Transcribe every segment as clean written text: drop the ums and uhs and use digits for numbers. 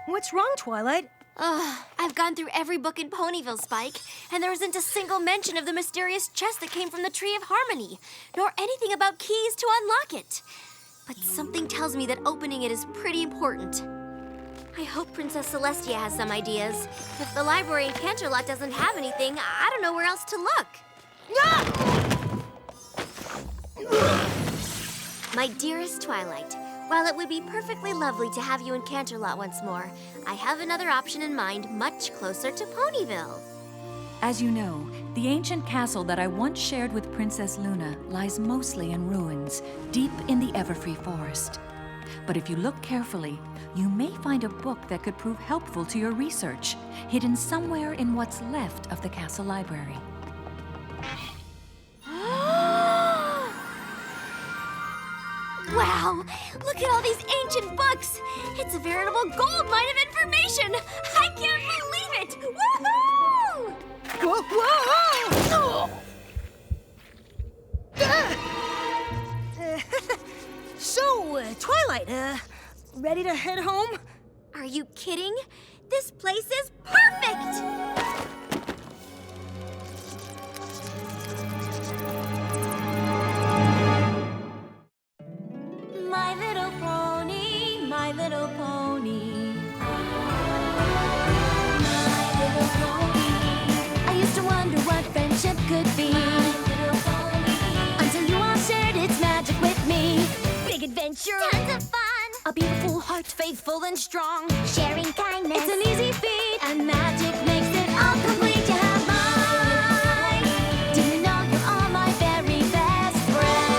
What's wrong, Twilight? I've gone through every book in Ponyville, Spike, and there isn't a single mention of the mysterious chest that came from the Tree of Harmony, nor anything about keys to unlock it. But something tells me that opening it is pretty important. I hope Princess Celestia has some ideas. If the library in Canterlot doesn't have anything, I don't know where else to look. My dearest Twilight, while it would be perfectly lovely to have you in Canterlot once more, I have another option in mind much closer to Ponyville. As you know, the ancient castle that I once shared with Princess Luna lies mostly in ruins, deep in the Everfree Forest. But if you look carefully, you may find a book that could prove helpful to your research, hidden somewhere in what's left of the castle library. Wow! Look at all these ancient books! It's a veritable gold mine of information! I can't believe it! Woohoo! Whoa! So, Twilight, ready to head home? Are you kidding? This place is perfect! My little pony, my little pony. My little pony. I used to wonder what friendship could be. My little pony. Until you all shared its magic with me. Big adventure. Tons of fun! A beautiful heart, faithful and strong. Sharing kindness. It's an easy feat, and magic makes it all complete. You have mine. Do you know you're all my very best friends?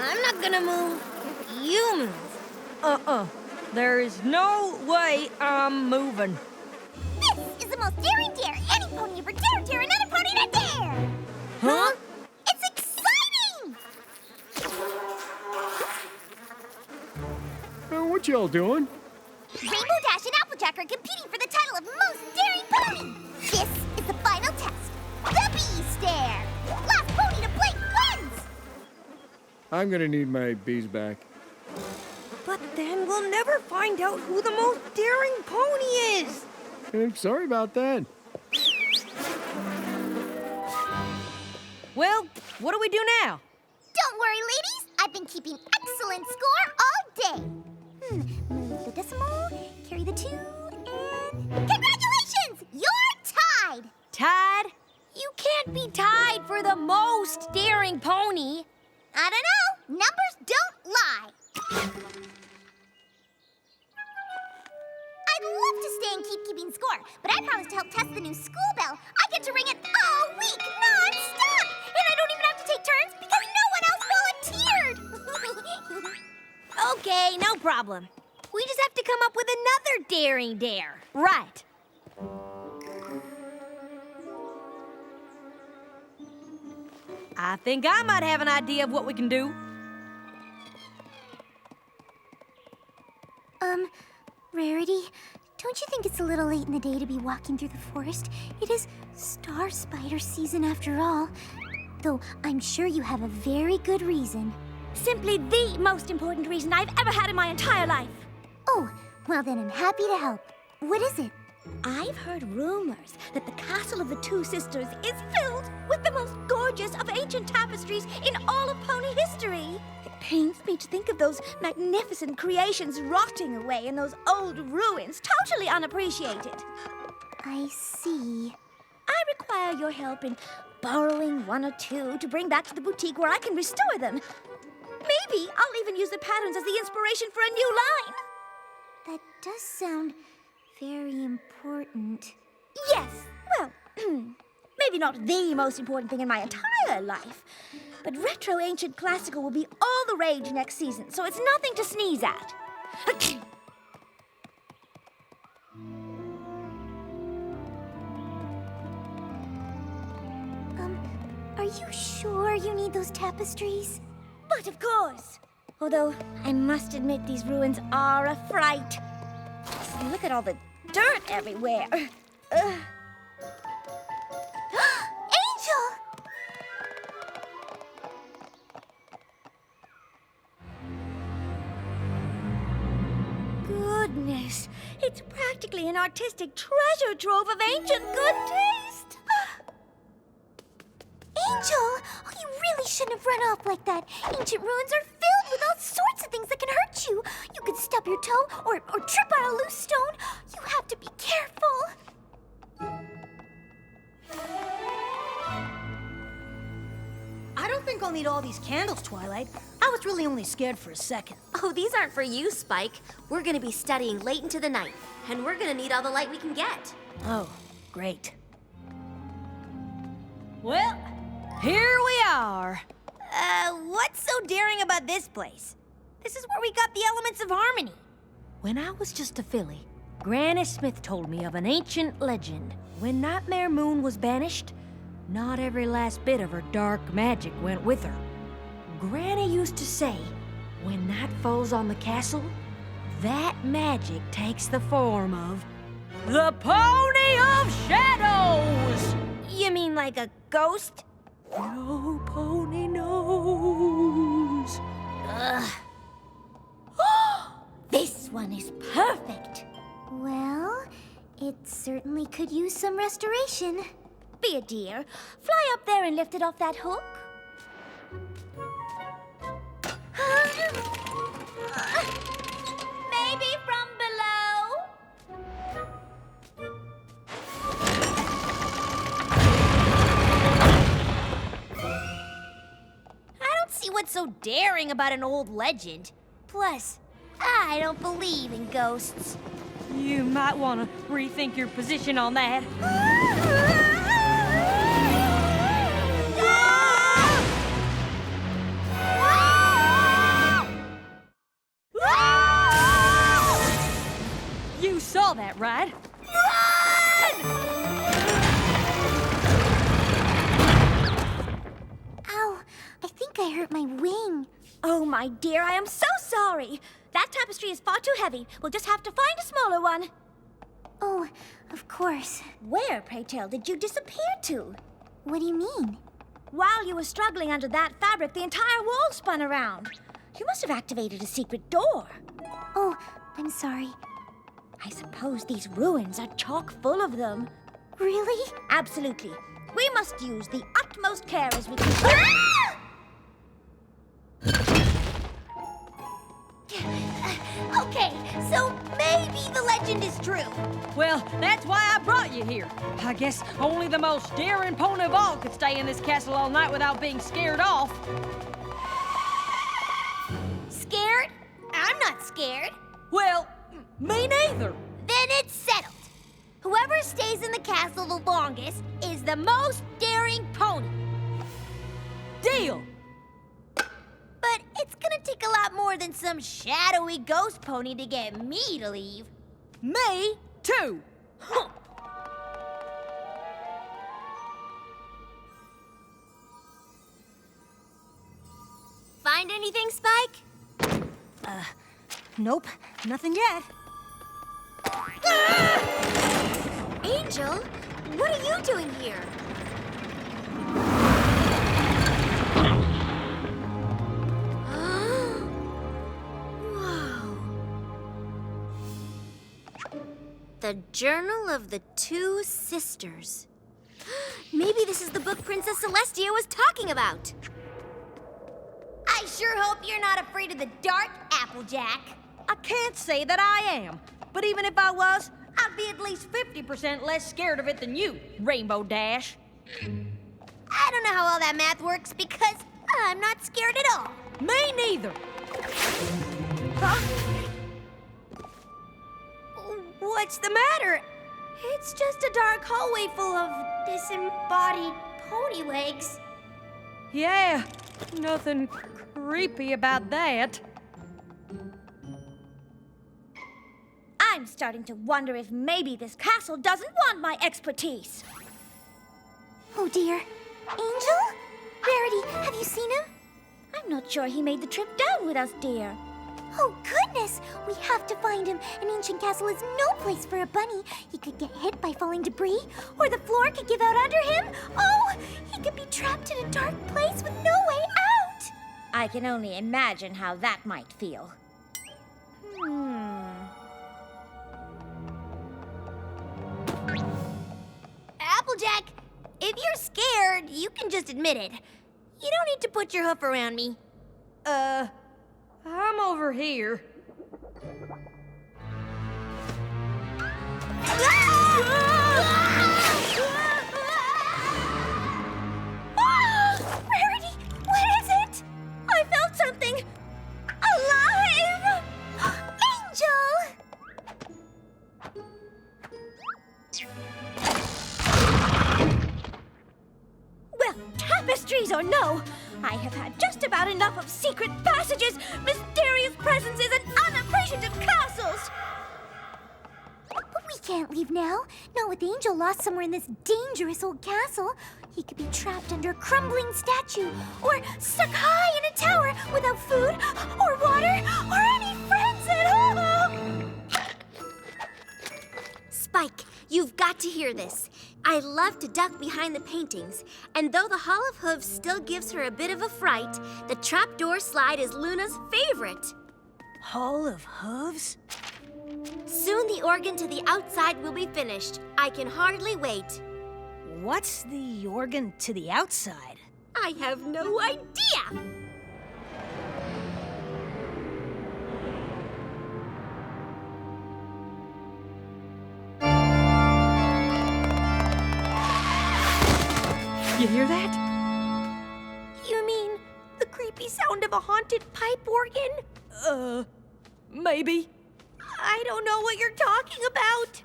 I'm not gonna move. You move. There is no way I'm moving. This is the most daring dare any pony ever dared dare another pony to dare! Huh? It's exciting! What y'all doing? Rainbow Dash and Applejack are competing for the title of Most Daring Pony! This is the final test. The Bee Stare! Last pony to blink wins! I'm gonna need my bees back. But then we'll never find out who the most daring pony is. I'm sorry about that. Well, what do we do now? Don't worry, ladies. I've been keeping excellent score all day. Move the decimal, carry the 2, and... Congratulations! You're tied! Tied? You can't be tied for the most daring pony. I don't know. Numbers don't lie. I'd love to stay and keep keeping score, but I promised to help test the new school bell. I get to ring it all week, non-stop! And I don't even have to take turns because no one else volunteered! Okay, no problem. We just have to come up with another daring dare. Right. I think I might have an idea of what we can do. Rarity, don't you think it's a little late in the day to be walking through the forest? It is star spider season after all. Though I'm sure you have a very good reason. Simply the most important reason I've ever had in my entire life. Oh, well then I'm happy to help. What is it? I've heard rumors that the castle of the Two Sisters is filled with the most gorgeous of ancient tapestries in all of pony history. It pains me to think of those magnificent creations rotting away in those old ruins, totally unappreciated. I see. I require your help in borrowing 1 or 2 to bring back to the boutique where I can restore them. Maybe I'll even use the patterns as the inspiration for a new line. That does sound very important. Yes, well, maybe not the most important thing in my entire life, but retro ancient classical will be all the rage next season, so it's nothing to sneeze at. Are you sure you need those tapestries? But of course. Although, I must admit these ruins are a fright. Look at all the dirt everywhere. goodness! It's practically an artistic treasure trove of ancient good taste. Angel! Oh, you really shouldn't have run off like that. Ancient ruins are filled with all sorts of things that can hurt you. You could stub your toe or trip on a loose stone. You have to be careful. I don't think I'll need all these candles, Twilight. I was really only scared for a second. Oh, these aren't for you, Spike. We're gonna be studying late into the night, and we're gonna need all the light we can get. Oh, great. Well, here we are. What's so daring about this place? This is where we got the elements of harmony. When I was just a filly, Granny Smith told me of an ancient legend. When Nightmare Moon was banished, not every last bit of her dark magic went with her. Granny used to say, when night falls on the castle, that magic takes the form of the Pony of Shadows! You mean like a ghost? No pony knows. Ugh. This one is perfect. Well, it certainly could use some restoration. Be a dear. Fly up there and lift it off that hook. Maybe from below? I don't see what's so daring about an old legend. Plus, I don't believe in ghosts. You might want to rethink your position on that. You saw that, right? Ow, I think I hurt my wing. Oh, my dear, I am so sorry. That tapestry is far too heavy. We'll just have to find a smaller one. Oh, of course. Where, pray tell, did you disappear to? What do you mean? While you were struggling under that fabric, the entire wall spun around. You must have activated a secret door. Oh, I'm sorry. I suppose these ruins are chock full of them. Really? Absolutely. We must use the utmost care as we can. Okay, so maybe the legend is true. Well, that's why I brought you here. I guess only the most daring pony of all could stay in this castle all night without being scared off. Scared? I'm not scared. Well, me neither. Then it's settled. Whoever stays in the castle the longest is the most daring pony. Deal. But it's gonna take a lot more than some shadowy ghost pony to get me to leave. Me too. Huh. Find anything, Spike? Nope, nothing yet. Angel, what are you doing here? Whoa. The Journal of the Two Sisters. Maybe this is the book Princess Celestia was talking about. I sure hope you're not afraid of the dark, Applejack. I can't say that I am, but even if I was, I'd be at least 50% less scared of it than you, Rainbow Dash. I don't know how all that math works because I'm not scared at all. Me neither. Huh? What's the matter? It's just a dark hallway full of disembodied pony legs. Yeah, nothing creepy about that. I'm starting to wonder if maybe this castle doesn't want my expertise. Oh dear. Angel? Rarity, have you seen him? I'm not sure he made the trip down with us, dear. Oh goodness! We have to find him. An ancient castle is no place for a bunny. He could get hit by falling debris, or the floor could give out under him. Oh, he could be trapped in a dark place with no way out. I can only imagine how that might feel. Applejack, if you're scared, you can just admit it. You don't need to put your hoof around me. I'm over here. Rarity, what is it? I felt something alive! Angel! Well, tapestries or no, I have had just about enough of secret passages, mysterious presences, and unappreciative castles! But we can't leave now. Not with Angel lost somewhere in this dangerous old castle. He could be trapped under a crumbling statue, or stuck high in a tower without food, or water, or any friends at all! Spike, you've got to hear this. I love to duck behind the paintings, and though the Hall of Hooves still gives her a bit of a fright, the trapdoor slide is Luna's favorite. Hall of Hooves? Soon the organ to the outside will be finished. I can hardly wait. What's the organ to the outside? I have no idea. You hear that? You mean the creepy sound of a haunted pipe organ? Maybe. I don't know what you're talking about.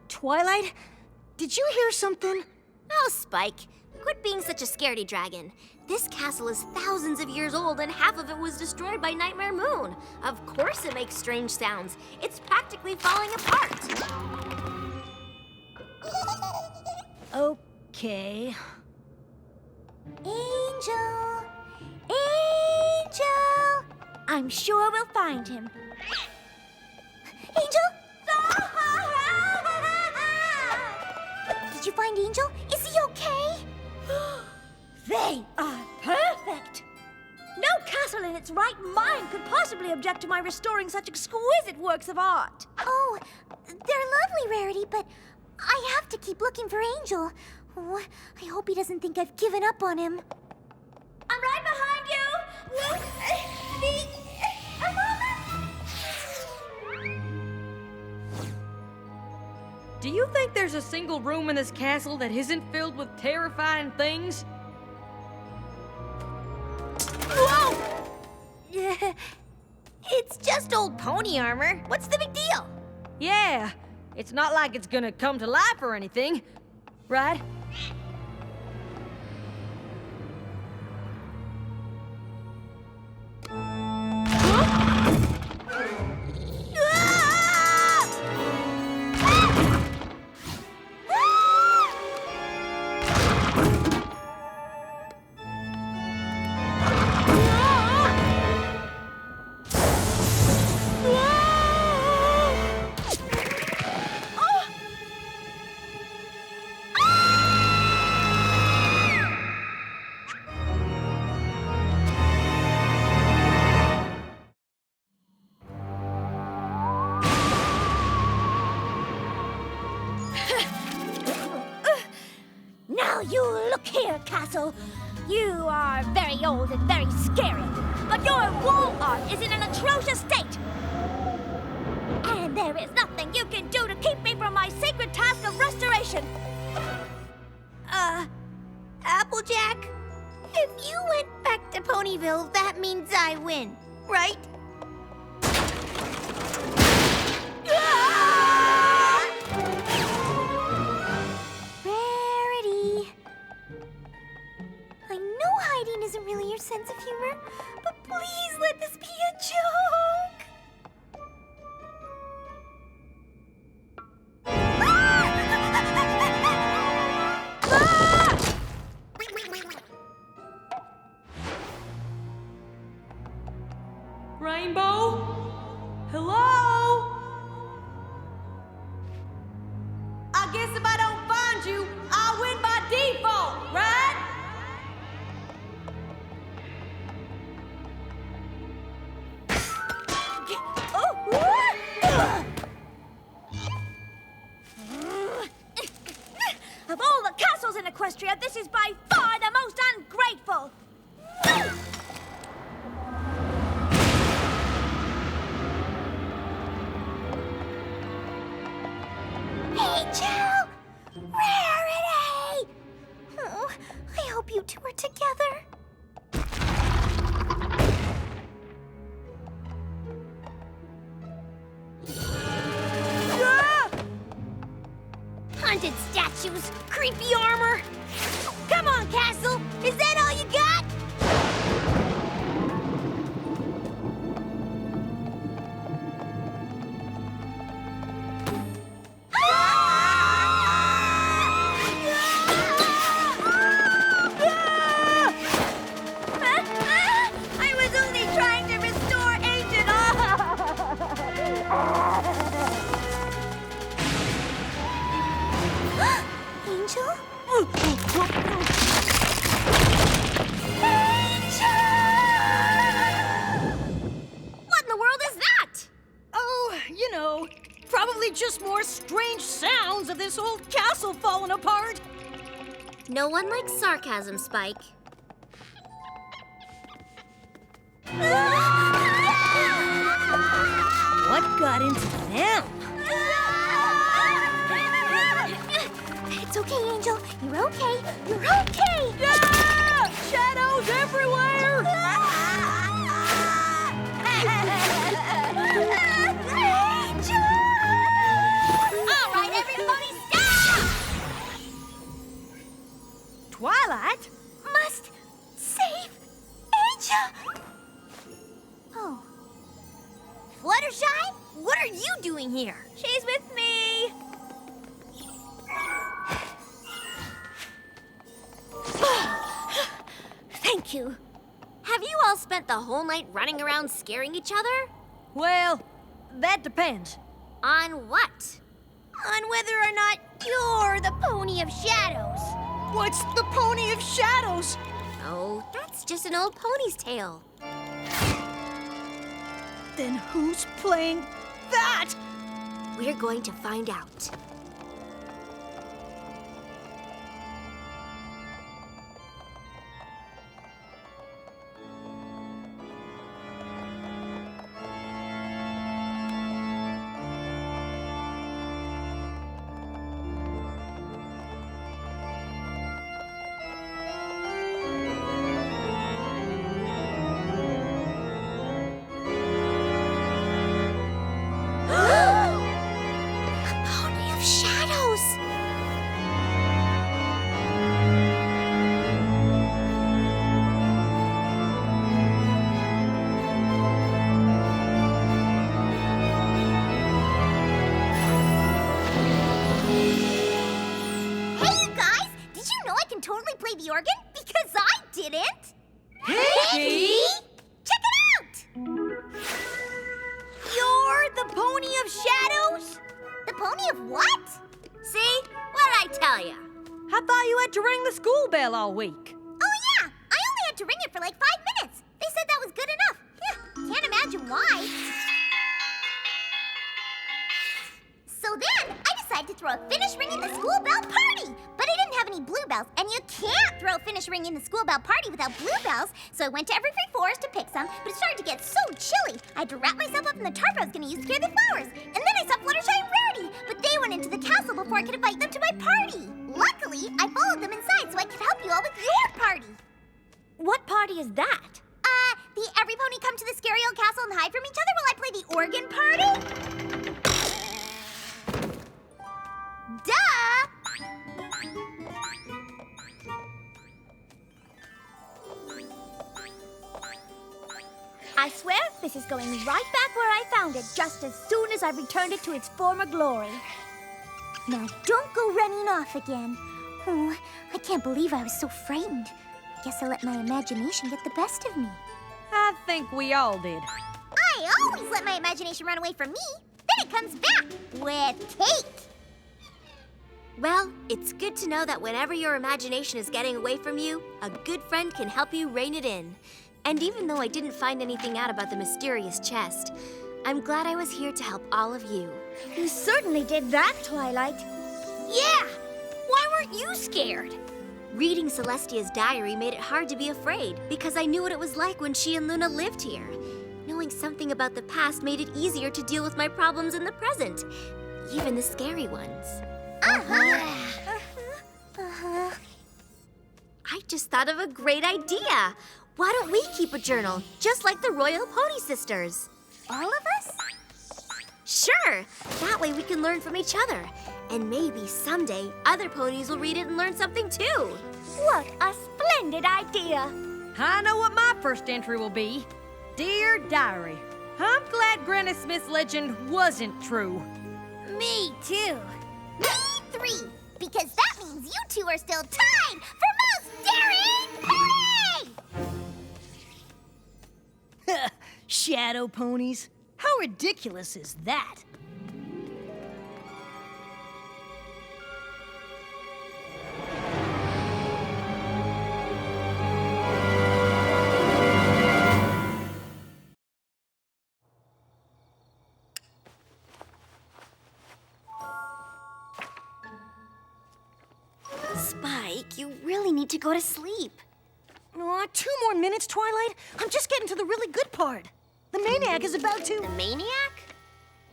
Twilight? Did you hear something? Oh, Spike, quit being such a scaredy dragon. This castle is thousands of years old and half of it was destroyed by Nightmare Moon. Of course it makes strange sounds. It's practically falling apart. Okay. Angel! Angel! I'm sure we'll find him. Angel? Did you find Angel? Is he okay? They are perfect! No castle in its right mind could possibly object to my restoring such exquisite works of art. Oh, they're lovely, Rarity, but I have to keep looking for Angel. Oh, I hope he doesn't think I've given up on him. I'm right behind you! A moment! Do you think there's a single room in this castle that isn't filled with terrifying things? Whoa! It's just old pony armor. What's the big deal? Yeah, it's not like it's gonna come to life or anything, right? Now you look here, Castle. You are very old and very scary, but your wall art is in an atrocious state. And there is nothing you can do to keep me from my sacred task of restoration. Applejack? If you went back to Ponyville, that means I win, right? Rarity. I know hiding isn't really your sense of humor, but please let this be a joke. Rainbow? Hello? I guess if I don't find you, I'll win by default, right? use creepy armor. Come on, Castle! Is that all you got? I was only trying to restore ancient Angel? What in the world is that? Oh, you know, probably just more strange sounds of this old castle falling apart. No one likes sarcasm, Spike. What got into them? It's okay, Angel. You're okay. You're okay. Ah! Shadows everywhere! All right, everybody, stop! Twilight? Must save Angel. Oh. Fluttershy? What are you doing here? She's with me. Thank you. Have you all spent the whole night running around scaring each other? Well, that depends. On what? On whether or not you're the Pony of Shadows. What's the Pony of Shadows? Oh, that's just an old pony's tale. Then who's playing that? We're going to find out. Pony of Shadows. Hey, you guys! Did you know I can totally play the organ? Because I didn't! Pinkie? Check it out! You're the Pony of Shadows? The pony of what? See? What'd I tell ya? I thought you had to ring the school bell all week. Oh, yeah! I only had to ring it for like 5 minutes. They said that was good enough. Can't imagine why. So then, I decided to throw a finish ringing the school bell party. But I didn't have any bluebells, and you can't throw a finish ringing the school bell party without bluebells. So I went to Everfree Forest to pick some, but it started to get so chilly. I had to wrap myself up in the tarp I was going to use to carry the flowers. And then I saw Fluttershy and Rarity, but they went into the castle before I could invite them to my party. Luckily, I followed them inside so I could help you all with your party. What party is that? The every pony come to the scary old castle and hide from each other while I play the organ party? Duh! I swear this is going right back where I found it just as soon as I returned it to its former glory. Now don't go running off again. Oh, I can't believe I was so frightened. I guess I let my imagination get the best of me. I think we all did. I always let my imagination run away from me. Then it comes back with cake. Well, it's good to know that whenever your imagination is getting away from you, a good friend can help you rein it in. And even though I didn't find anything out about the mysterious chest, I'm glad I was here to help all of you. You certainly did that, Twilight. Yeah! Why weren't you scared? Reading Celestia's diary made it hard to be afraid because I knew what it was like when she and Luna lived here. Knowing something about the past made it easier to deal with my problems in the present, even the scary ones. I just thought of a great idea. Why don't we keep a journal, just like the Royal Pony Sisters? All of us? Sure. That way we can learn from each other. And maybe someday other ponies will read it and learn something too. What a splendid idea! I know what my first entry will be. Dear Diary, I'm glad Granny Smith's legend wasn't true. Me too. Me 3, because that means you two are still tied for most daring pony! Shadow ponies? How ridiculous is that? Spike, you really need to go to sleep. Aw, 2 more minutes, Twilight. I'm just getting to the really good part. The Mane-iac is about to... The Mane-iac?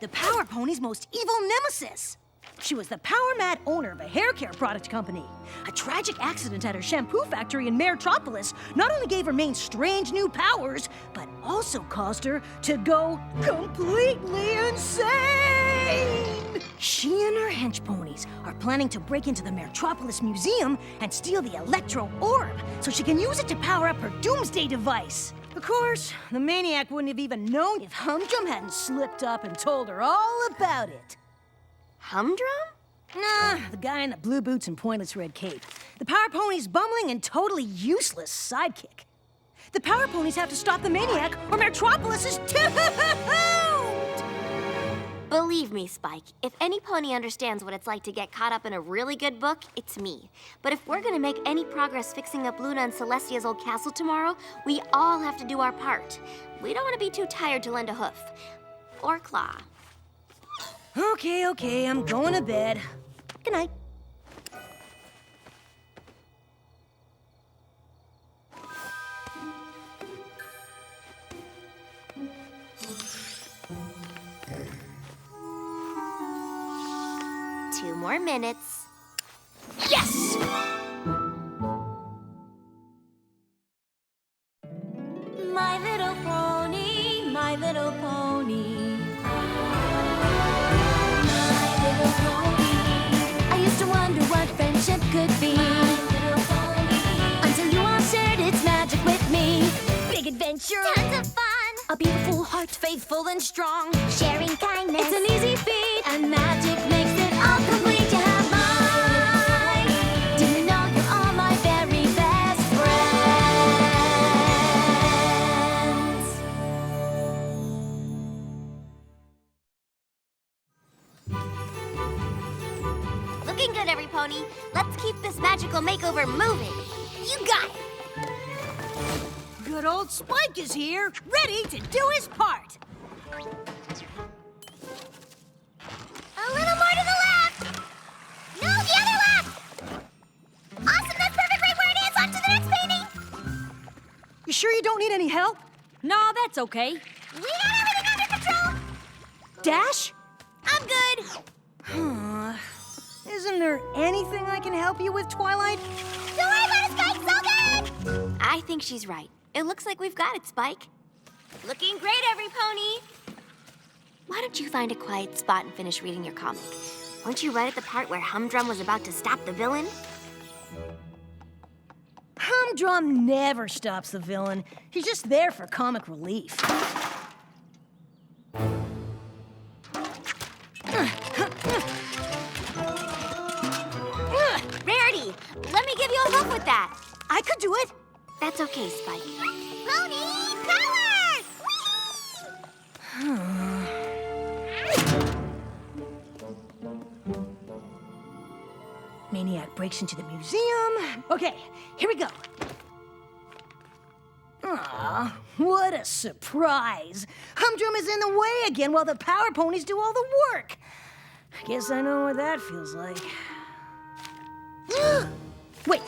The Power Pony's most evil nemesis. She was the power-mad owner of a hair care product company. A tragic accident at her shampoo factory in Metropolis not only gave her Mane strange new powers, but also caused her to go completely insane! She and her hench ponies are planning to break into the Metropolis Museum and steal the Electro Orb so she can use it to power up her doomsday device. Of course, the Mane-iac wouldn't have even known if Humdrum hadn't slipped up and told her all about it. Humdrum? Nah, the guy in the blue boots and pointless red cape. The Power Pony's bumbling and totally useless sidekick. The Power Ponies have to stop the Mane-iac or Metropolis is doomed! Believe me, Spike, if any pony understands what it's like to get caught up in a really good book, it's me. But if we're gonna make any progress fixing up Luna and Celestia's old castle tomorrow, we all have to do our part. We don't want to be too tired to lend a hoof. Or claw. Okay, I'm going to bed. Good night. Two more minutes. Yes! My little pony, my little pony. My little pony. I used to wonder what friendship could be. My little pony. Until you all shared its magic with me. Big adventure, Tons of fun! a beautiful heart, faithful and strong. Sharing kindness. It's an easy feat, and magic makes it all complete. You have mine. Do you know you're all my very best friends. Looking good, every pony. Let's keep this magical makeover moving. You got it. Good old Spike is here, ready to do his part. A little more to the left! No, the other left! Awesome, that's perfect right where it is! On to the next painting! You sure you don't need any help? No, that's okay. We got everything under control! Dash? I'm good! Isn't there anything I can help you with, Twilight? Don't worry about it, Spike, it's all good! I think she's right. It looks like we've got it, Spike. Looking great, every pony. Why don't you find a quiet spot and finish reading your comic? Weren't you right at the part where Humdrum was about to stop the villain? Humdrum never stops the villain. He's just there for comic relief. Rarity, let me give you a hook with that. I could do it. That's okay, Spike. Pony power! Mane-iac breaks into the museum. Okay, here we go. Aw, what a surprise. Humdrum is in the way again while the Power Ponies do all the work. I guess I know what that feels like. Wait.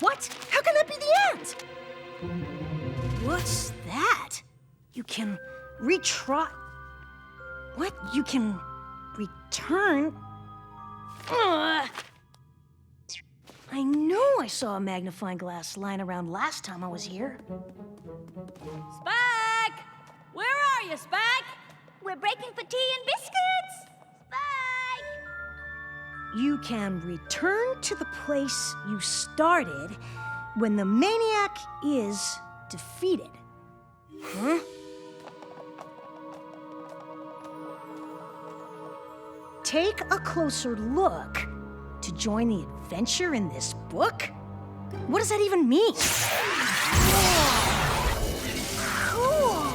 What? How can that be the end? What's that? You can retry. What? You can return? Ugh. I know I saw a magnifying glass lying around last time I was here. Spike! Where are you, Spike? We're breaking for tea and biscuits. Spike! you can return to the place you started when the Mane-iac is defeated. Huh? Take a closer look to join the adventure in this book? What does that even mean? Cool.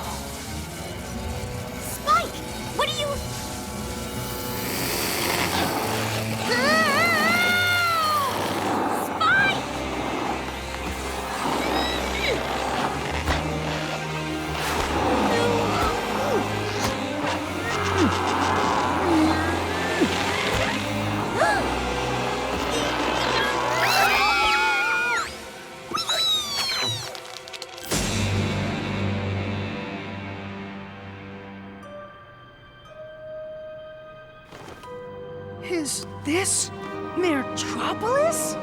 Spike, what are you... Spike! Is this Metropolis?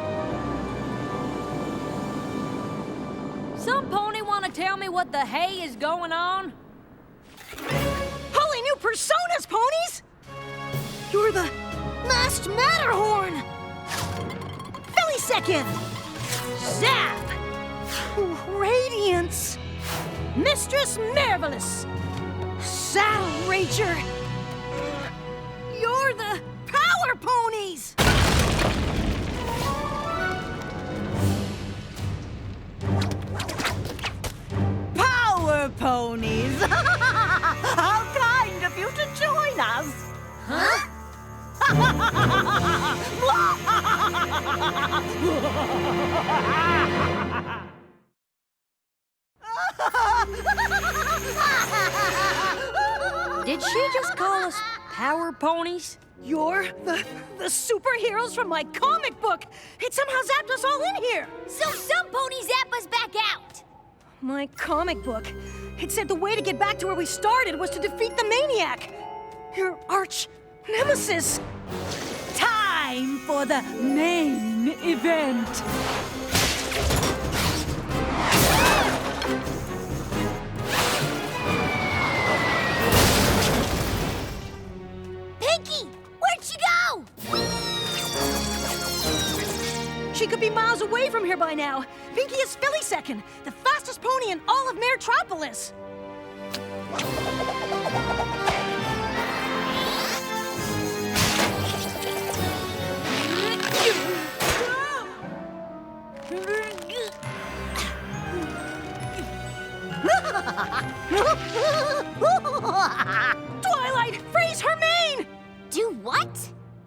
Some pony want to tell me what the hay is going on? Holy new personas, ponies! You're the masked Matterhorn! Millisecond! Zap! Radiance! Mistress Marvelous! Saddle Rager! You're the Power Ponies! Power ponies! How kind of you to join us! Huh? Did she just call us power ponies? You're the superheroes from my comic book! It somehow zapped us all in here! So some ponies zap us back out! My comic book. It said the way to get back to where we started was to defeat the Mane-iac! Your arch nemesis! Time for the main event! Pinkie, where'd she go? She could be miles away from here by now. Pinkie is Millisecond, the fastest pony in all of Metropolis. Twilight, freeze her mane! Do what?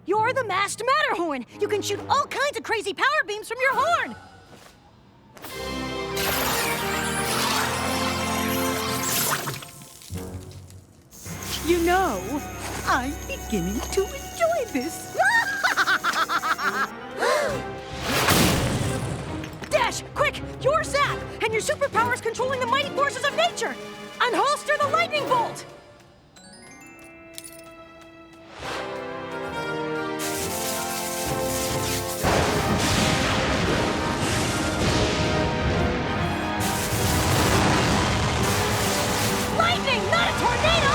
You're the masked Matterhorn. You can shoot all kinds of crazy power beams from your horn. You know, I'm beginning to enjoy this. Dash, quick! Your zap! And your superpowers controlling the mighty forces of nature! Unholster the lightning bolt! Lightning, not a tornado!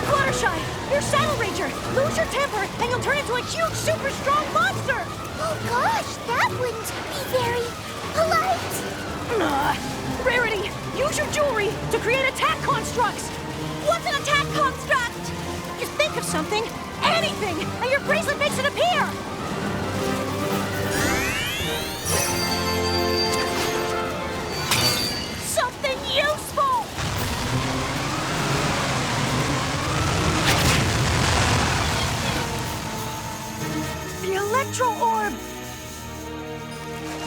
Fluttershy, you're Saddle Ranger! Lose your temper, and you'll turn into a huge, super strong monster! Oh gosh, that wouldn't be very polite. Rarity, use your jewelry to create attack constructs! What's an attack construct? Just think of something, anything, and your bracelet makes it appear! Something useful! The Electro Orb!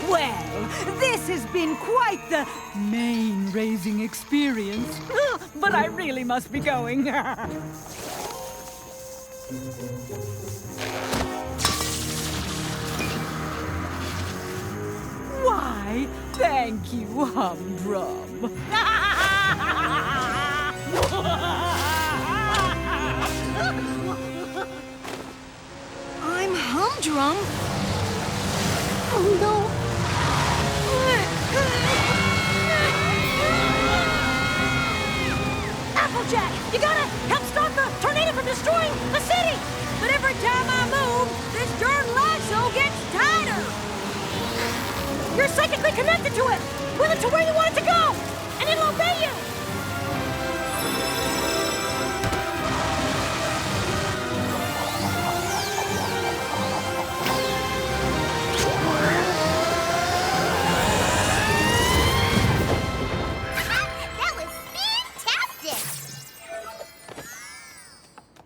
Well, this has been quite the mane-raising experience. But I really must be going. Why, thank you, Humdrum. I'm Humdrum. Oh no. Applejack, you gotta help stop the tornado from destroying the city! But every time I move, this darn lasso gets tighter! You're psychically connected to it! Pull it to where you want it to go! And it'll obey you! That was fantastic!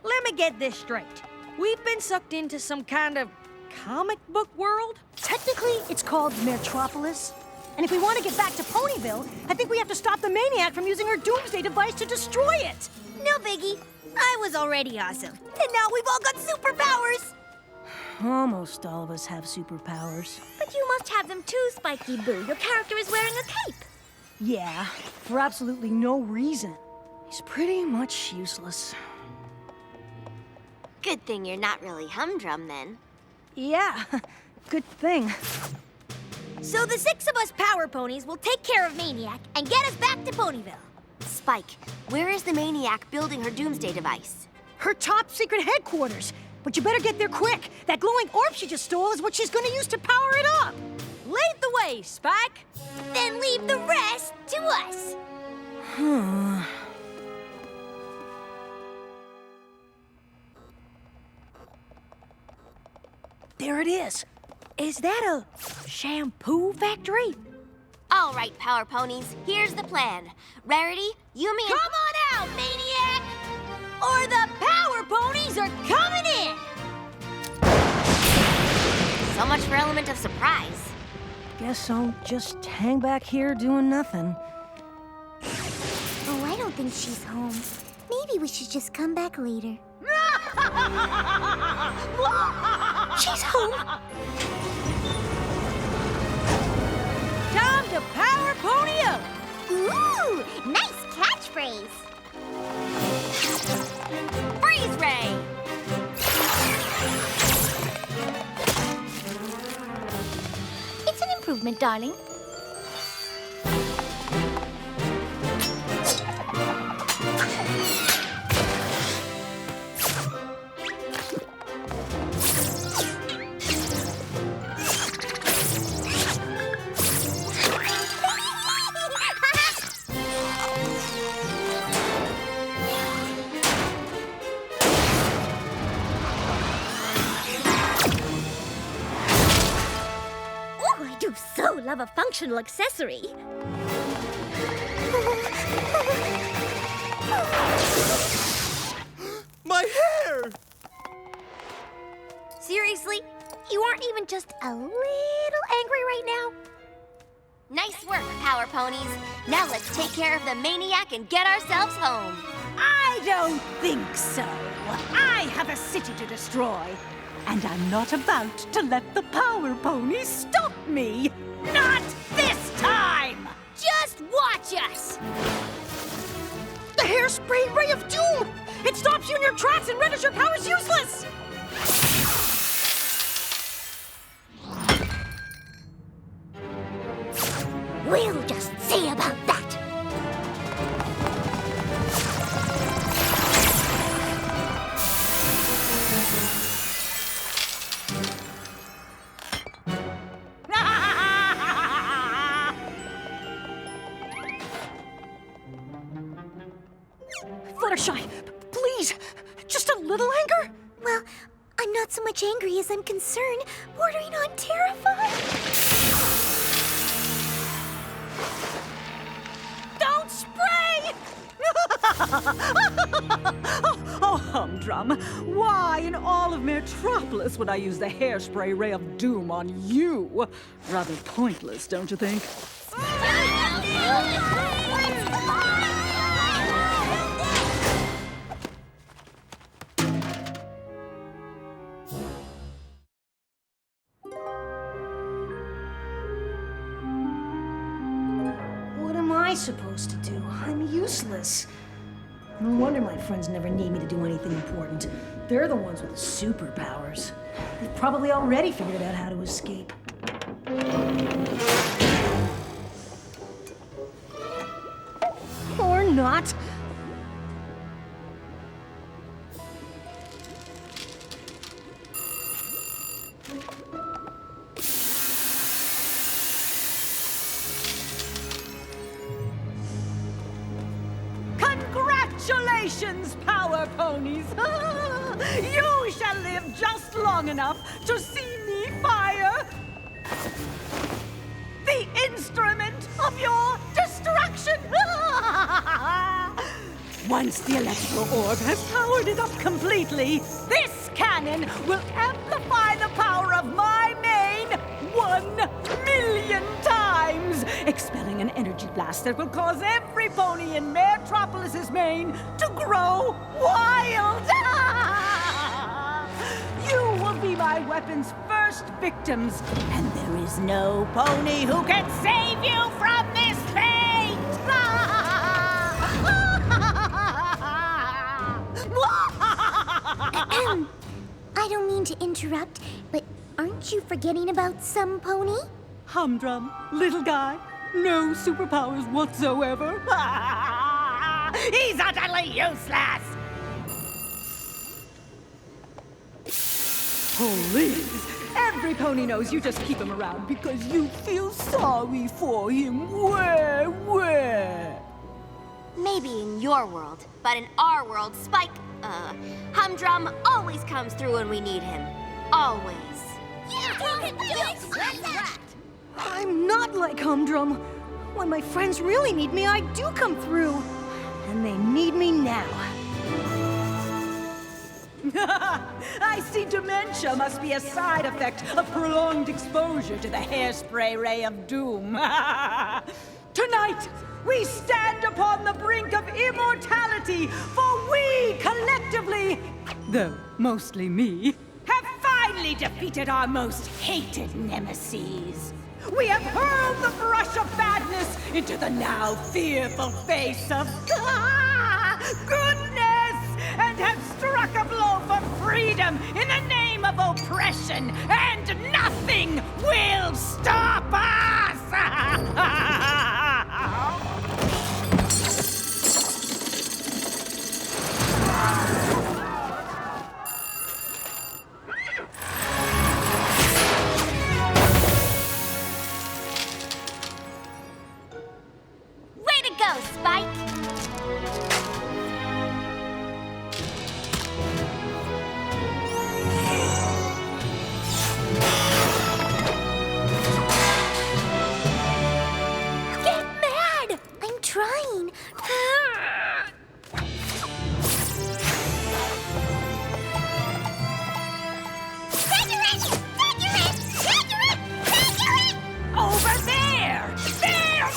Let me get this straight. We've been sucked into some kind of comic book world? Technically, it's called Metropolis. And if we want to get back to Ponyville, I think we have to stop the Mane-iac from using her doomsday device to destroy it. No biggie. I was already awesome. And now we've all got superpowers! Almost all of us have superpowers. But you must have them too, Spiky Boo. Your character is wearing a cape. Yeah, for absolutely no reason. He's pretty much useless. Good thing you're not really Humdrum, then. Yeah, good thing. So the 6 of us power ponies will take care of Mane-iac and get us back to Ponyville. Spike, where is the Mane-iac building her doomsday device? Her top secret headquarters. But you better get there quick. That glowing orb she just stole is what she's gonna use to power it up. Lead the way, Spike. Then leave the rest to us. There it is. Is that a shampoo factory? All right, Power Ponies, here's the plan. Rarity, you, me, and... Come on out, Mane-iac! Or the power ponies are coming in! So much for element of surprise. Guess I'll just hang back here doing nothing. Oh, I don't think she's home. Maybe we should just come back later. She's home! Time to power pony up! Ooh, nice catchphrase. Freeze Ray! It's an improvement, darling. So love a functional accessory. My hair! Seriously? You aren't even just a little angry right now? Nice work, Power Ponies. Now let's take care of the Mane-iac and get ourselves home. I don't think so. I have a city to destroy. And I'm not about to let the Power Ponies stop me. Not this time! Just watch us! The hairspray ray of doom! It stops you in your tracks and renders your powers useless! We'll just see about that. Fluttershy, please, just a little anger? Well, I'm not so much angry as I'm concerned, bordering on terrified. Don't spray! Oh, Humdrum, why in all of Metropolis would I use the hairspray ray of doom on you? Rather pointless, don't you think? supposed to do? I'm useless. No wonder my friends never need me to do anything important. They're the ones with the superpowers. They've probably already figured out how to escape. Or not. Congratulations, Power Ponies! You shall live just long enough to see me fire the instrument of your destruction! Once the electro orb has powered it up completely, this cannon will amplify the power of my mane 1,000,000 times, expelling an energy blast that will cause every pony in Metropolis's mane to grow wild! You will be my weapon's first victims, and there is no pony who can save you from this fate! I don't mean to interrupt, but aren't you forgetting about some pony? Humdrum, little guy, no superpowers whatsoever. He's utterly useless! Please, every pony knows you just keep him around because you feel sorry for him. Where? Maybe in your world, but in our world, Humdrum always comes through when we need him. Always. I'm not like Humdrum. When my friends really need me, I do come through. And they need me now. I see dementia must be a side effect of prolonged exposure to the hairspray ray of doom. Tonight, we stand upon the brink of immortality, for we collectively, though mostly me, have finally defeated our most hated nemesis. We have hurled the brush of badness into the now fearful face of goodness, and have struck a blow for freedom in the name of oppression, and nothing will stop us! Way to go, Spike! Get mad! I'm trying. Over there! There!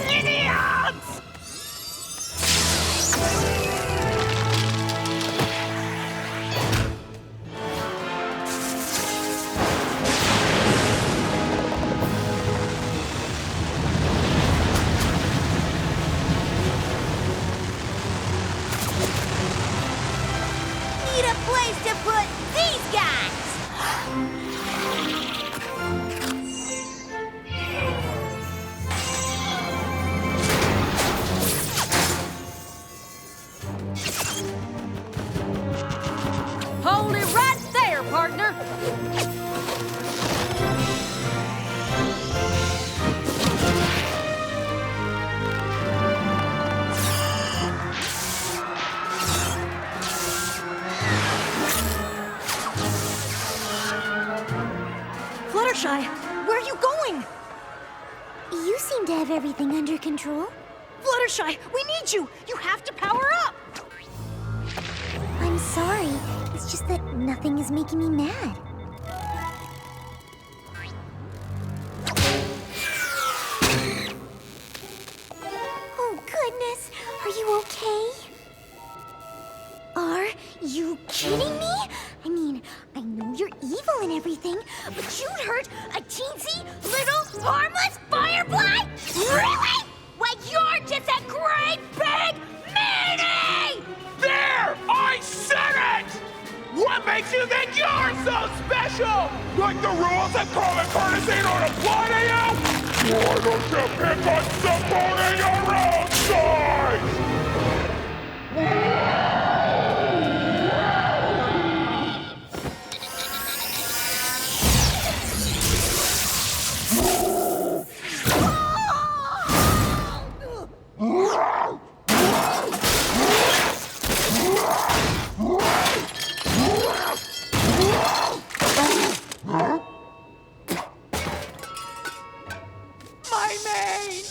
Idiots! Need a place to put these guys! Hold it right there, partner! Fluttershy, where are you going? You seem to have everything under control. Fluttershy, we need you! You have to power up! I'm sorry. It's just that nothing is making me mad. Oh, goodness. Are you okay? Are you kidding me? I mean, I know you're evil and everything, but you'd hurt a teensy little harmless firefly? Really? Why, you're much as a great big meanie! There! I said it! What makes you think you're so special? Like the rules of common courtesy don't apply to you? Why don't you pick on someone in your own size? My mane!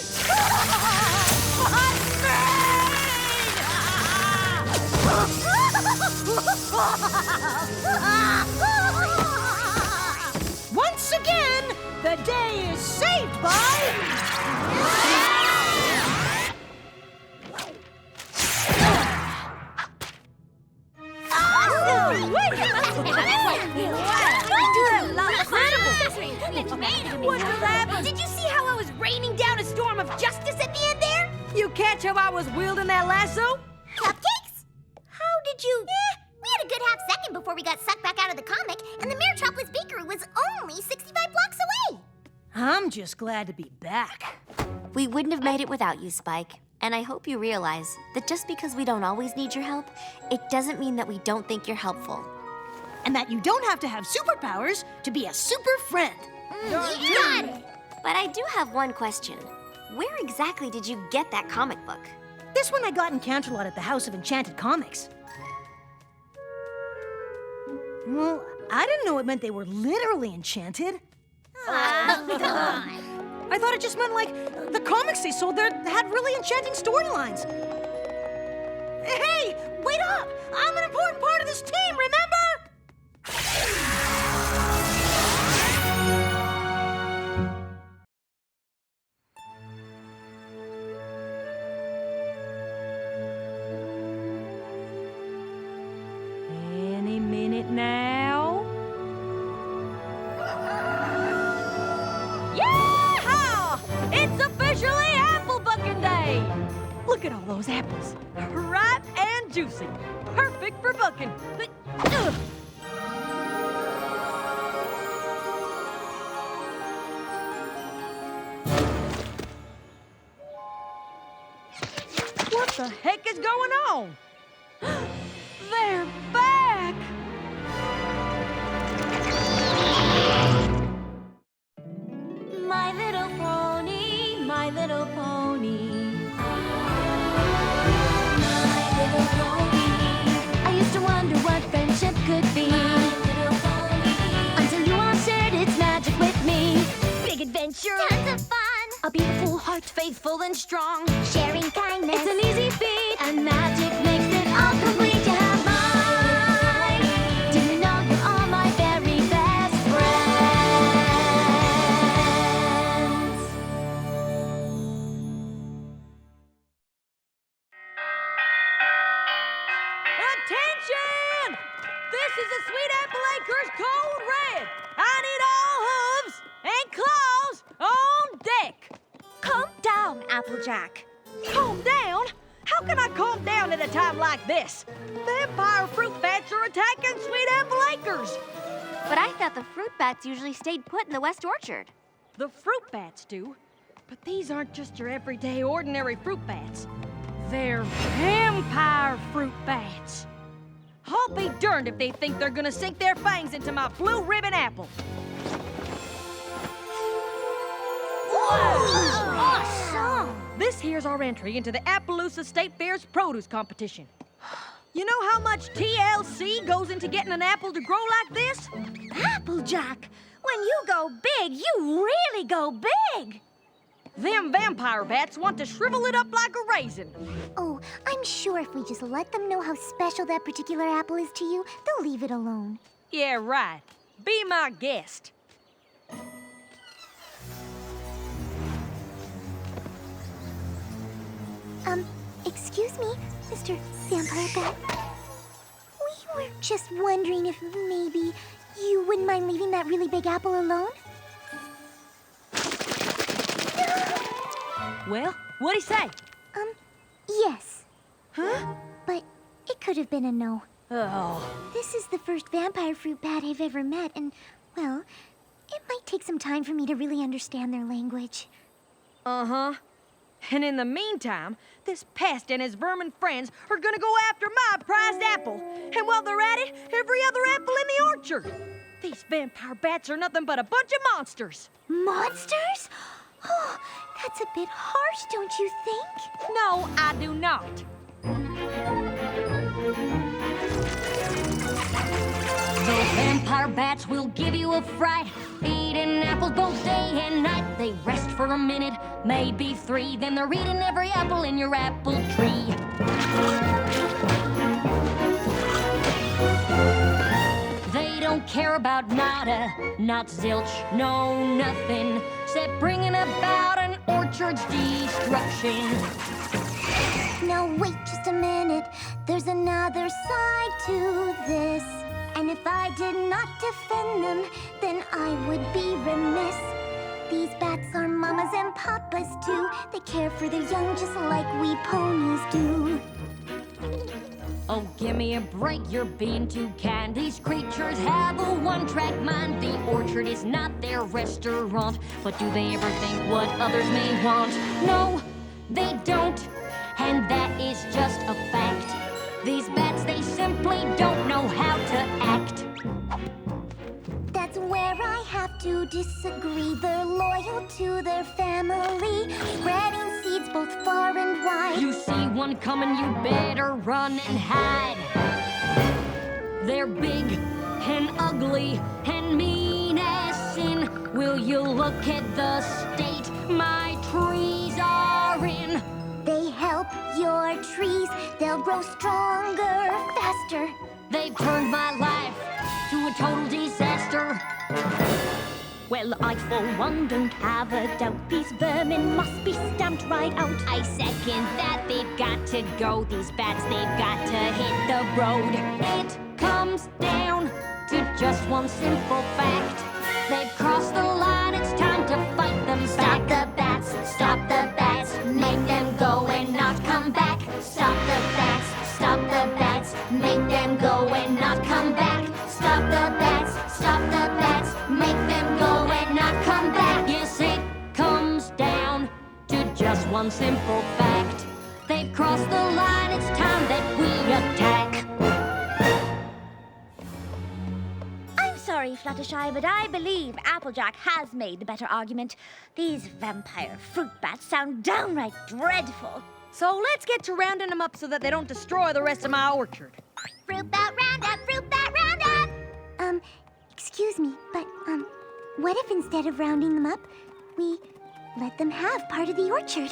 Once again, the day is saved by... What just happened? Did you see how I was raining down a storm of justice at the end there? You catch how I was wielding that lasso? Cupcakes? How did you... we had a good half second before we got sucked back out of the comic, and the Metropolis Bakery was only 65 blocks away. I'm just glad to be back. We wouldn't have made it without you, Spike. And I hope you realize that just because we don't always need your help, it doesn't mean that we don't think you're helpful. And that you don't have to have superpowers to be a super friend. You got it. But I do have one question. Where exactly did you get that comic book? This one I got in Canterlot at the House of Enchanted Comics. Well, I didn't know it meant they were literally enchanted. I thought it just meant, like, the comics they sold there had really enchanting storylines. Hey, wait up! I'm an important part of this team, remember? Any minute now. Yeah! It's officially apple bucking day! Look at all those apples. Ripe and juicy. Perfect for bucking. Ugh. What the heck is going on? They're back! My little pony, my little pony. My little pony. I used to wonder what friendship could be. My little pony. Until you all shared its magic with me. Big adventure. Tons of fun. A beautiful heart, faithful and strong. Sharing kindness. It's an easy feat, and magic makes it all complete. You have mine. Do you know you're all my very best friends? Attention! This is the Sweet Apple Acres Code Red. I need all hooves and claws on deck. Calm down, Applejack. Calm down? How can I calm down at a time like this? Vampire fruit bats are attacking Sweet Apple Acres. But I thought the fruit bats usually stayed put in the West Orchard. The fruit bats do. But these aren't just your everyday ordinary fruit bats. They're vampire fruit bats. I'll be darned if they think they're gonna sink their fangs into my blue ribbon apple. Awesome! This here's our entry into the Appaloosa State Fair's produce competition. You know how much TLC goes into getting an apple to grow like this? Applejack, when you go big, you really go big. Them vampire bats want to shrivel it up like a raisin. Oh, I'm sure if we just let them know how special that particular apple is to you, they'll leave it alone. Yeah, right. Be my guest. Excuse me, Mr. Vampire Bat. We were just wondering if maybe you wouldn't mind leaving that really big apple alone? Well, what'd he say? Yes. Huh? But it could have been a no. Oh. This is the first vampire fruit bat I've ever met, and, well, it might take some time for me to really understand their language. Uh-huh. And in the meantime, this pest and his vermin friends are gonna go after my prized apple. And while they're at it, every other apple in the orchard. These vampire bats are nothing but a bunch of monsters. Monsters? Oh, that's a bit harsh, don't you think? No, I do not. Those vampire bats will give you a fright. Eating apples both day and night. They rest for a minute, maybe 3. Then they're eating every apple in your apple tree. They don't care about nada, not zilch, no nothing, except bringing about an orchard's destruction. Now wait just a minute, there's another side to this. And if I did not defend them, then I would be remiss. These bats are mamas and papas too. They care for their young just like we ponies do. Oh, give me a break, you're being too kind. These creatures have a one-track mind. The orchard is not their restaurant. But do they ever think what others may want? No, they don't. And that is just a fact. These bats, they simply don't know how to act. That's where I have to disagree. They're loyal to their family, spreading seeds both far and wide. You see one coming, you better run and hide. They're big and ugly and mean as sin. Will you look at the state my trees are in? They help your trees, they'll grow stronger, faster. They've turned my life to a total disaster. Well, I for one don't have a doubt. These vermin must be stamped right out. I second that. They've got to go. These bats, they've got to hit the road. It comes down to just one simple fact. They've crossed the line, it's time to fight them back. Stop the bats, stop the bats, make them go and not come back. Stop the bats, make them go and not come back. Stop the bats, make them go and not come back. Yes, it comes down to just one simple fact. They've crossed the line, it's time that we attack. I'm sorry, Fluttershy, but I believe Applejack has made the better argument. These vampire fruit bats sound downright dreadful. So let's get to rounding them up so that they don't destroy the rest of my orchard. Fruit bat roundup, fruit bat roundup! Excuse me, but, what if instead of rounding them up, we let them have part of the orchard?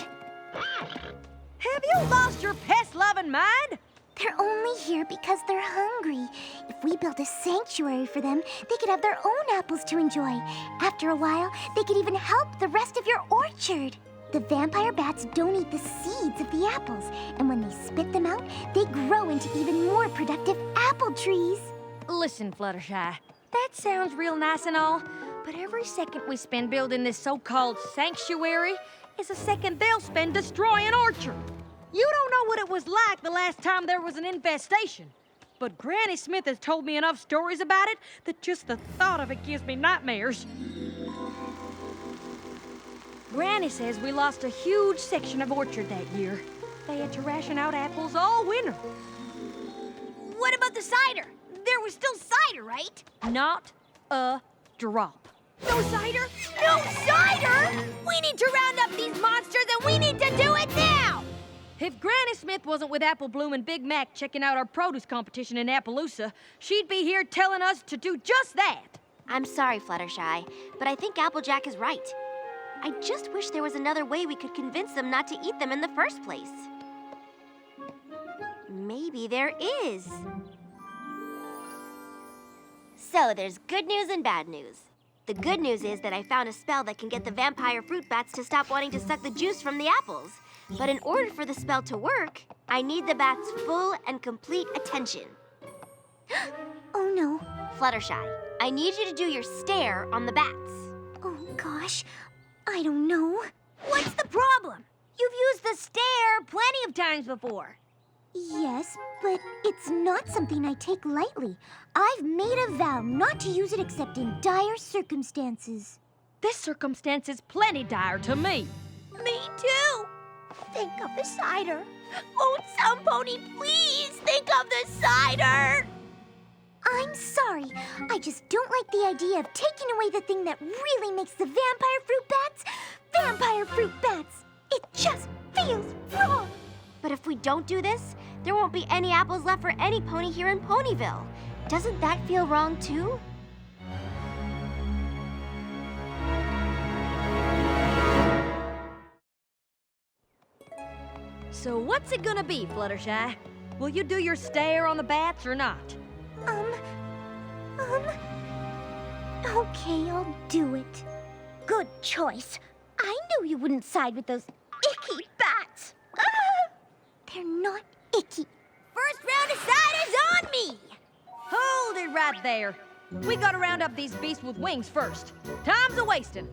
Have you lost your pest-loving mind? They're only here because they're hungry. If we built a sanctuary for them, they could have their own apples to enjoy. After a while, they could even help the rest of your orchard. The vampire bats don't eat the seeds of the apples, and when they spit them out, they grow into even more productive apple trees. Listen, Fluttershy, that sounds real nice and all, but every second we spend building this so-called sanctuary is a second they'll spend destroying orchard. You don't know what it was like the last time there was an infestation, but Granny Smith has told me enough stories about it that just the thought of it gives me nightmares. Granny says we lost a huge section of orchard that year. They had to ration out apples all winter. What about the cider? There was still cider, right? Not a drop. No cider? No cider? We need to round up these monsters and we need to do it now! If Granny Smith wasn't with Apple Bloom and Big Mac checking out our produce competition in Appaloosa, she'd be here telling us to do just that. I'm sorry, Fluttershy, but I think Applejack is right. I just wish there was another way we could convince them not to eat them in the first place. Maybe there is. So there's good news and bad news. The good news is that I found a spell that can get the vampire fruit bats to stop wanting to suck the juice from the apples. But in order for the spell to work, I need the bats' full and complete attention. Oh no. Fluttershy, I need you to do your stare on the bats. Oh gosh, I don't know. What's the problem? You've used the stair plenty of times before. Yes, but it's not something I take lightly. I've made a vow not to use it except in dire circumstances. This circumstance is plenty dire to me. Me too. Think of the cider. Won't some pony please think of the cider? I'm sorry. I just don't like the idea of taking away the thing that really makes the vampire fruit bats. It just feels wrong. But if we don't do this, there won't be any apples left for any pony here in Ponyville. Doesn't that feel wrong too? So what's it gonna be, Fluttershy? Will you do your stare on the bats or not? Okay, I'll do it. Good choice. I knew you wouldn't side with those icky bats. They're not icky. First round of cider's on me! Hold it right there. We gotta round up these beasts with wings first. Time's a-wasting.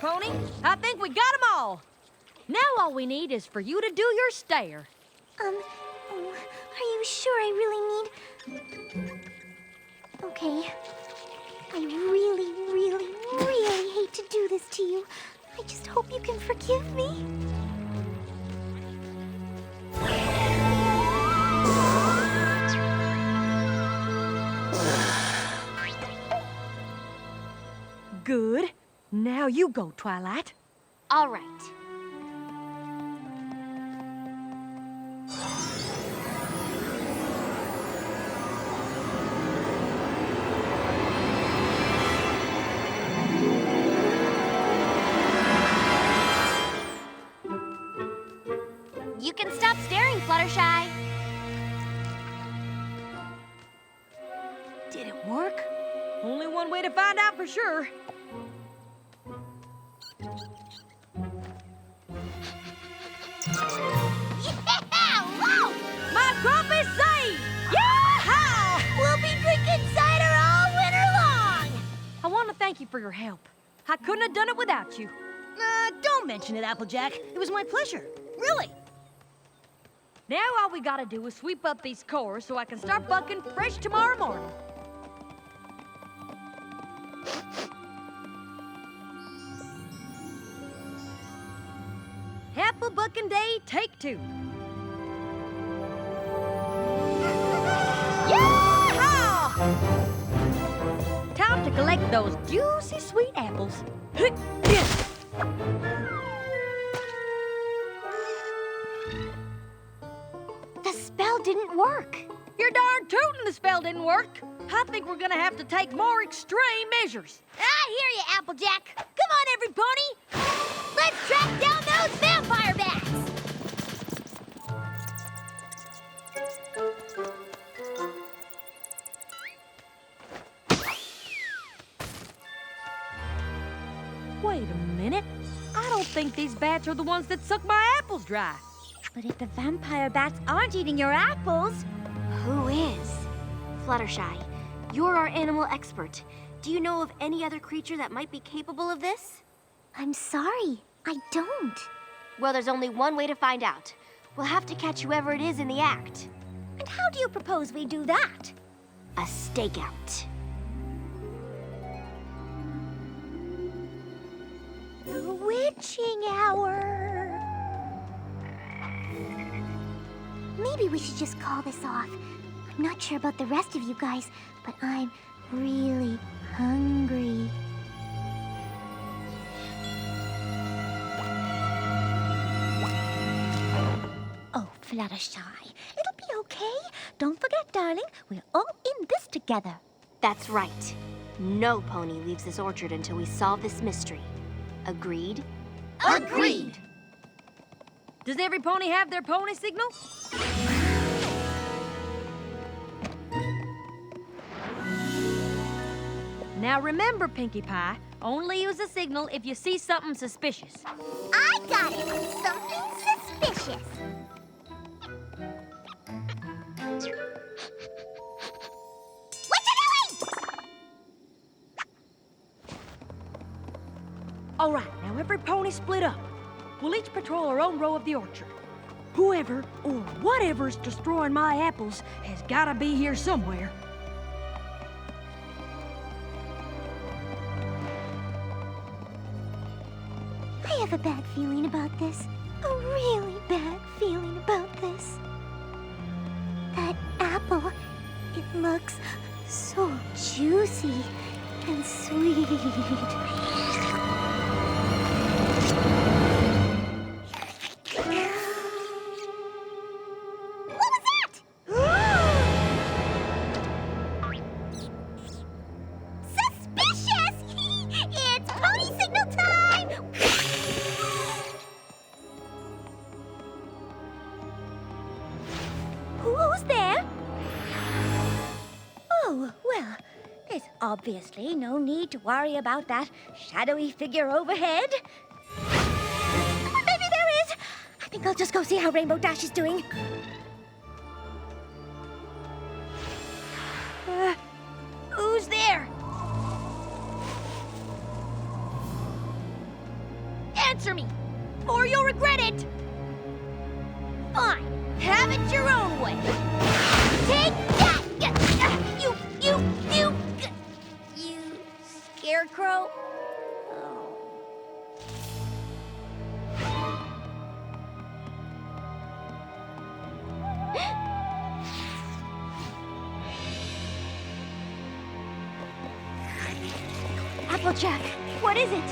Pony. I think we got them all. Now all we need is for you to do your stare. Are you sure I really need... Okay. I really hate to do this to you. I just hope you can forgive me. Good. Now you go, Twilight. All right. You can stop staring, Fluttershy. Did it work? Only one way to find out for sure. My crop is saved! Yee-haw! We'll be drinking cider all winter long! I want to thank you for your help. I couldn't have done it without you. Don't mention it, Applejack. It was my pleasure. Really. Now all we gotta do is sweep up these cores so I can start bucking fresh tomorrow morning. Apple bucking day, take 2. Yeehaw! Time to collect those juicy sweet apples. The spell didn't work. You're darn tootin' the spell didn't work. I think we're gonna have to take more extreme measures. I hear you, Applejack. Come on, every pony. Let's track down those vampire bats. Wait a minute. I don't think these bats are the ones that suck my apples dry. But if the vampire bats aren't eating your apples... Who is? Fluttershy, you're our animal expert. Do you know of any other creature that might be capable of this? I'm sorry, I don't. Well, there's only one way to find out. We'll have to catch whoever it is in the act. And how do you propose we do that? A stakeout. The witching hour. Maybe we should just call this off. I'm not sure about the rest of you guys, but I'm really hungry. Fluttershy. It'll be okay. Don't forget, darling, we're all in this together. That's right. No pony leaves this orchard until we solve this mystery. Agreed? Agreed! Does every pony have their pony signal? Now remember, Pinkie Pie, only use a signal if you see something suspicious. I got it. Something suspicious. What you doing? All right, now every pony split up. We'll each patrol our own row of the orchard. Whoever or whatever's destroying my apples has got to be here somewhere. I have a bad feeling about this. A really bad feeling about this. That apple, it looks so juicy and sweet. Who's there? Oh, well, there's obviously no need to worry about that shadowy figure overhead. Maybe there is. I think I'll just go see how Rainbow Dash is doing. Who's there? Answer me, or you'll regret it. Fine, have it your own way. Take that! You scarecrow. Applejack, what is it?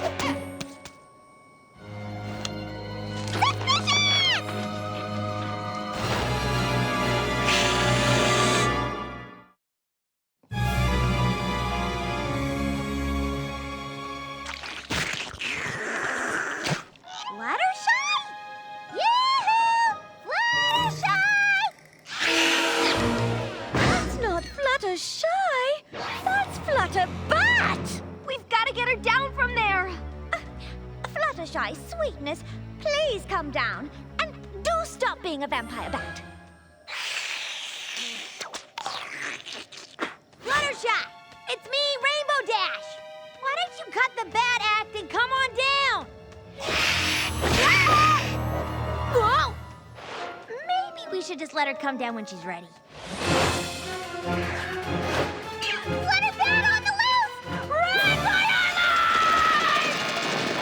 Fluttershy, sweetness, please come down. And do stop being a vampire bat. Fluttershy, it's me, Rainbow Dash. Why don't you cut the bad act and come on down? Whoa! Maybe we should just let her come down when she's ready. Flutter bat on the loose! Run for your life!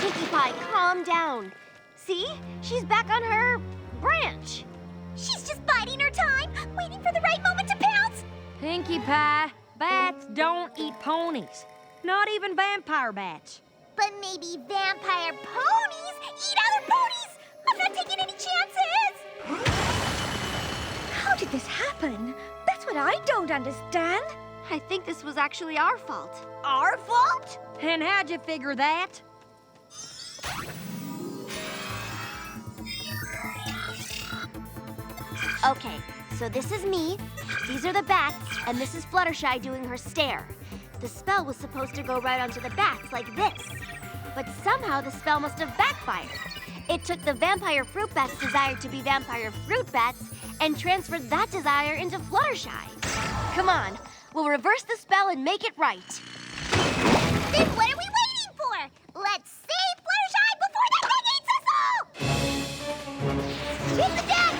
Pinkie Pie, calm down. See? She's back on her branch. She's just biding her time, waiting for the right moment to pounce. Pinkie Pie, bats don't eat ponies. Not even vampire bats. But maybe vampire ponies eat other ponies! I'm not taking any chances! How did this happen? That's what I don't understand. I think this was actually our fault. Our fault? And how'd you figure that? Okay, so this is me, these are the bats, and this is Fluttershy doing her stare. The spell was supposed to go right onto the bats like this. But somehow the spell must have backfired. It took the vampire fruit bat's desire to be vampire fruit bats and transferred that desire into Fluttershy. Come on, we'll reverse the spell and make it right. Then what are we waiting for? Let's save Fluttershy before that thing eats us all! Hit the deck!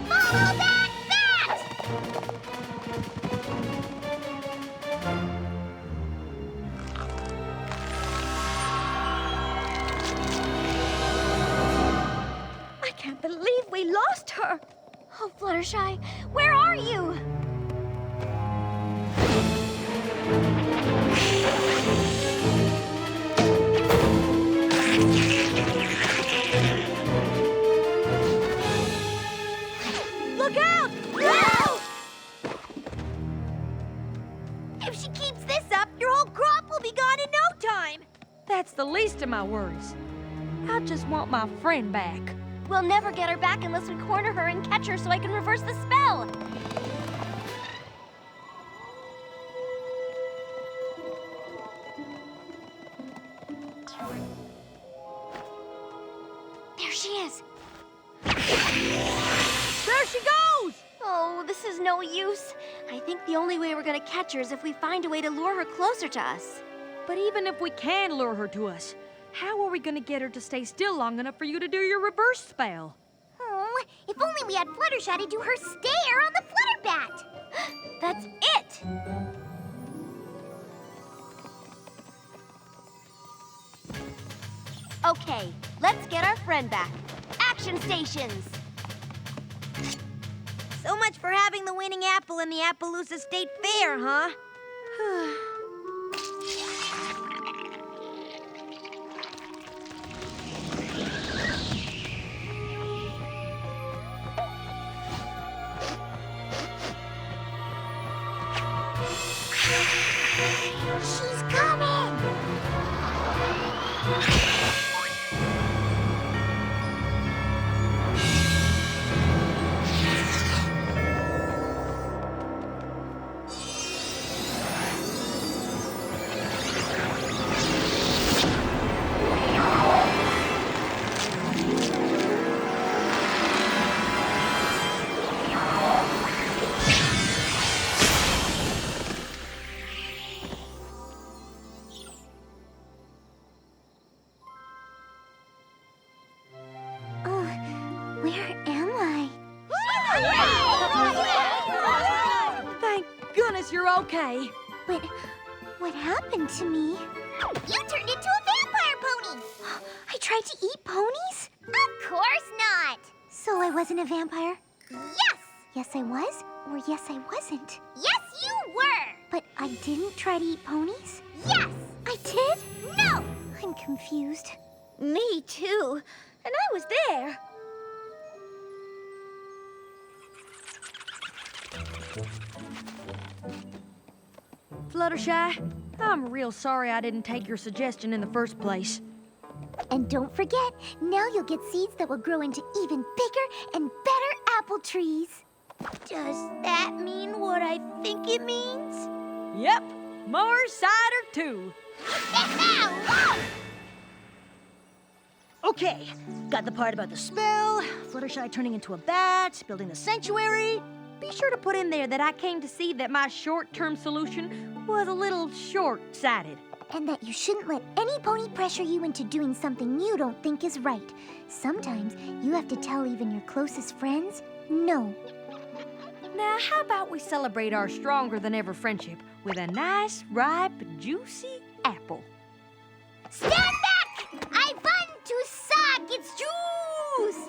Follow that bat! I can't believe we lost her. Oh, Fluttershy, where are you? the least of my worries. I just want my friend back. We'll never get her back unless we corner her and catch her so I can reverse the spell. There she is. There she goes! Oh, this is no use. I think the only way we're gonna catch her is if we find a way to lure her closer to us. But even if we can lure her to us, how are we gonna get her to stay still long enough for you to do your reverse spell? Oh, if only we had Fluttershy to do her stare on the Flutterbat. That's it! Okay, let's get our friend back. Action stations! So much for having the winning apple in the Appaloosa State Fair, huh? She's coming! Where am I? Thank goodness you're okay. But what happened to me? You turned into a vampire pony! I tried to eat ponies? Of course not! So I wasn't a vampire? Yes! Yes, I was, or yes, I wasn't? Yes, you were! But I didn't try to eat ponies? Yes! I did? No! I'm confused. Me too. And I was there. Fluttershy, I'm real sorry I didn't take your suggestion in the first place. And don't forget, now you'll get seeds that will grow into even bigger and better apple trees. Does that mean what I think it means? Yep, more cider too. Okay, got the part about the spell, Fluttershy turning into a bat, building the sanctuary. Be sure to put in there that I came to see that my short-term solution was a little short-sighted. And that you shouldn't let any pony pressure you into doing something you don't think is right. Sometimes you have to tell even your closest friends no. Now, how about we celebrate our stronger-than-ever friendship with a nice, ripe, juicy apple? Stand back! I want to suck its juice!